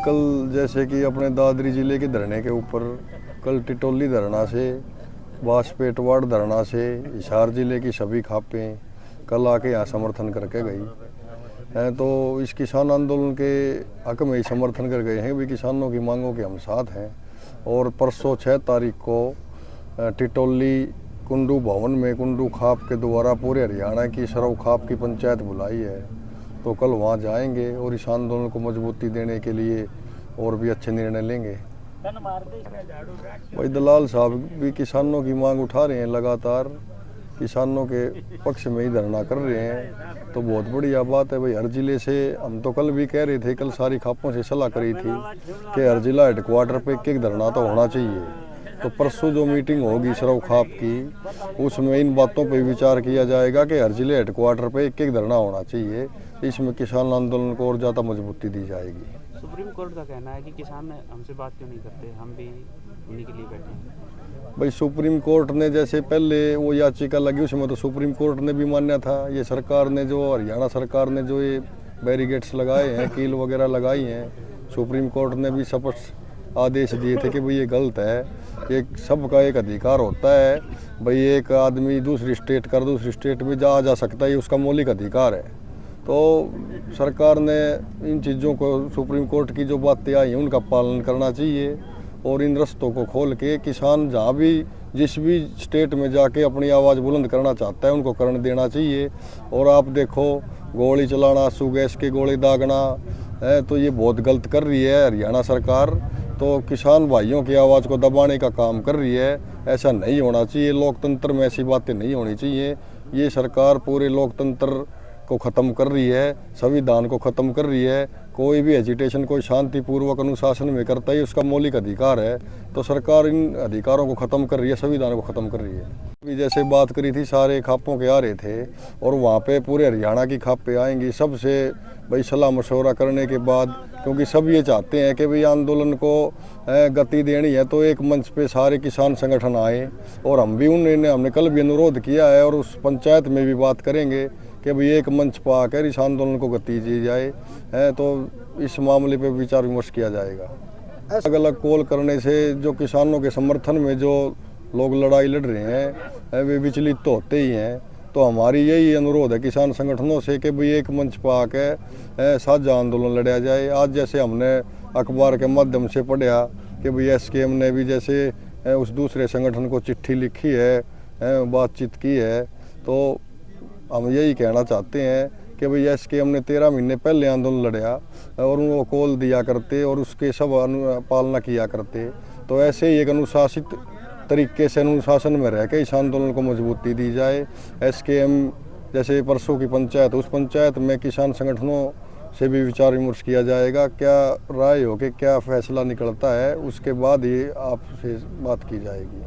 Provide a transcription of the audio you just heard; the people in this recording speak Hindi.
कल जैसे कि अपने दादरी जिले के धरने के ऊपर कल टिटोली धरना से बासपेटवाड़ धरना से हिसार जिले की सभी खापें कल आके यहाँ समर्थन करके गई हैं। तो इस किसान आंदोलन के हक में ही समर्थन कर गए हैं भी किसानों की मांगों के हम साथ हैं। और परसों 6 तारीख को टिटोली कुंडू भवन में कुंडू खाप के द्वारा पूरे हरियाणा की सरव खाप की पंचायत बुलाई है, तो कल वहाँ जाएंगे और इस आंदोलन को मजबूती देने के लिए और भी अच्छे निर्णय लेंगे। भाई दलाल साहब भी किसानों की मांग उठा रहे हैं, लगातार किसानों के पक्ष में ही धरना कर रहे हैं, तो बहुत बढ़िया बात है भाई। हर जिले से हम तो कल भी कह रहे थे, कल सारी खापों से सलाह करी थी कि हर जिला हेडक्वार्टर पे एक धरना तो होना चाहिए। तो परसों जो मीटिंग होगी सरव खाप की, उसमें इन बातों पर विचार किया जाएगा कि हर जिले हेडक्वार्टर पे एक धरना होना चाहिए। इसमें किसान आंदोलन को और ज़्यादा मजबूती दी जाएगी। सुप्रीम कोर्ट का कहना है कि किसान हमसे बात क्यों नहीं करते, हम भी उन्हीं के लिए बैठे हैं। भाई सुप्रीम कोर्ट ने जैसे पहले वो याचिका लगी उसमें तो सुप्रीम कोर्ट ने भी मान्या था। ये सरकार ने जो हरियाणा सरकार ने जो ये बैरिकेड्स लगाए हैं, कील वगैरह लगाई हैं, सुप्रीम कोर्ट ने भी स्पष्ट आदेश दिए थे कि भाई ये गलत है। ये सबका एक अधिकार होता है भाई, एक आदमी दूसरी स्टेट कर दूसरी स्टेट में जा सकता है, ये उसका मौलिक अधिकार है। तो सरकार ने इन चीज़ों को, सुप्रीम कोर्ट की जो बातें आई हैं उनका पालन करना चाहिए और इन रास्तों को खोल के किसान जहाँ भी जिस भी स्टेट में जाके अपनी आवाज़ बुलंद करना चाहता है उनको करने देना चाहिए। और आप देखो गोली चलाना, आंसू गैस के गोले दागना है, तो ये बहुत गलत कर रही है हरियाणा सरकार। तो किसान भाइयों की आवाज़ को दबाने का काम कर रही है, ऐसा नहीं होना चाहिए। लोकतंत्र में ऐसी बातें नहीं होनी चाहिए। ये सरकार पूरे लोकतंत्र को ख़त्म कर रही है, संविधान को ख़त्म कर रही है। कोई भी एजिटेशन कोई शांतिपूर्वक अनुशासन में करता है, उसका मौलिक अधिकार है। तो सरकार इन अधिकारों को ख़त्म कर रही है, संविधान को ख़त्म कर रही है। अभी जैसे बात करी थी, सारे खापों के आ रहे थे और वहाँ पे पूरे हरियाणा की खापें आएंगी। सबसे भाई सलाह मशवरा करने के बाद, क्योंकि सब ये चाहते हैं कि भाई आंदोलन को गति देनी है, तो एक मंच पे सारे किसान संगठन आए। और हम भी हमने कल भी अनुरोध किया है और उस पंचायत में भी बात करेंगे कि भाई एक मंच पर आकर इस आंदोलन को गति दी जाए है। तो इस मामले पे विचार विमर्श किया जाएगा। अलग अलग कॉल करने से जो किसानों के समर्थन में जो लोग लड़ाई लड़ रहे हैं वे विचलित तो होते ही हैं। तो हमारी यही अनुरोध है किसान संगठनों से कि भाई एक मंच पर आकर साझा आंदोलन लड़ा जाए। आज जैसे हमने अखबार के माध्यम से पढ़ा कि भाई एसकेएम ने भी जैसे उस दूसरे संगठन को चिट्ठी लिखी है, बातचीत की है। तो हम यही कहना चाहते हैं कि भाई एसकेएम ने 13 महीने पहले आंदोलन लड़ा और उनको कॉल दिया करते और उसके सब पालना किया करते। तो ऐसे ही एक अनुशासित तरीके से अनुशासन में रह के इस आंदोलन को मजबूती दी जाए। एसकेएम जैसे परसों की पंचायत, उस पंचायत में किसान संगठनों से भी विचार विमर्श किया जाएगा। क्या राय हो कि क्या फैसला निकलता है, उसके बाद ही आपसे बात की जाएगी।